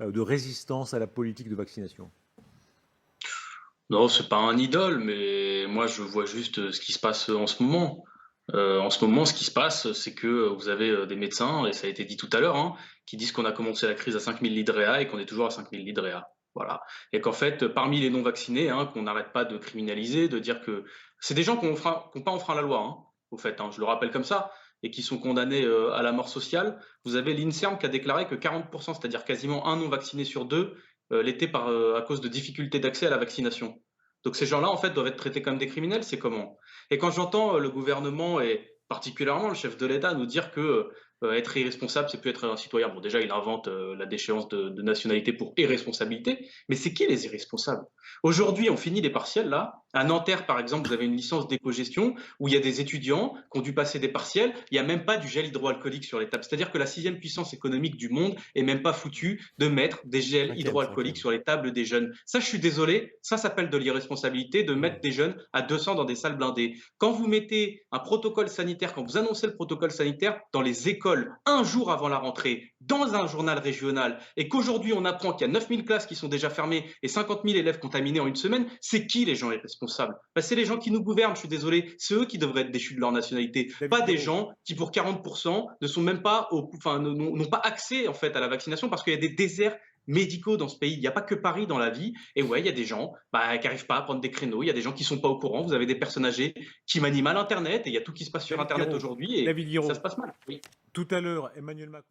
de résistance à la politique de vaccination? Non, c'est pas un idole, mais moi je vois juste, ce qui se passe, en ce moment. En ce moment, ce qui se passe, c'est que, vous avez, des médecins et ça a été dit tout à l'heure, hein, qui disent qu'on a commencé la crise à 5 000 lits de réa et qu'on est toujours à 5 000 lits de réa. Voilà, et qu'en fait, parmi les non vaccinés, hein, qu'on n'arrête pas de criminaliser, de dire que c'est des gens qui ont pas enfreint la loi, hein, au fait, hein, je le rappelle comme ça, et qui sont condamnés, à la mort sociale. Vous avez l'INSERM qui a déclaré que 40, c'est-à-dire quasiment un non vacciné sur 2, l'était à cause de difficultés d'accès à la vaccination. Donc ces gens-là, en fait, doivent être traités comme des criminels, c'est comment? Et quand j'entends le gouvernement et particulièrement le chef de l'État nous dire que être irresponsable, c'est plus être un citoyen. Bon, déjà, il invente la déchéance de nationalité pour irresponsabilité, mais c'est qui les irresponsables? Aujourd'hui, on finit les partiels là. À Nanterre, par exemple, vous avez une licence d'éco-gestion où il y a des étudiants qui ont dû passer des partiels. Il n'y a même pas du gel hydroalcoolique sur les tables. C'est-à-dire que la sixième puissance économique du monde est même pas foutue de mettre des gels hydroalcooliques Cinquième. sur les tables des jeunes. Ça, je suis désolé, ça s'appelle de l'irresponsabilité de mettre Mmh. des jeunes à 200 dans des salles blindées. Quand vous mettez un protocole sanitaire, quand vous annoncez le protocole sanitaire dans les écoles un jour avant la rentrée, dans un journal régional, et qu'aujourd'hui on apprend qu'il y a 9 000 classes qui sont déjà fermées et 50 000 élèves contaminés en une semaine, c'est qui les gens irresponsables? Ben, c'est les gens qui nous gouvernent, je suis désolé, c'est eux qui devraient être déchus de leur nationalité, pas David des Guiraud. gens qui pour 40% ne sont même pas enfin, n'ont pas accès en fait à la vaccination parce qu'il y a des déserts médicaux dans ce pays. Il n'y a pas que Paris dans la vie. Et ouais, il y a des gens bah, qui n'arrivent pas à prendre des créneaux. Il y a des gens qui ne sont pas au courant. Vous avez des personnes âgées qui manient mal Internet. Et il y a tout qui se passe sur David Internet Guiraud. aujourd'hui. Et David ça se Guiraud. passe mal. Oui. Tout à l'heure, Emmanuel Macron.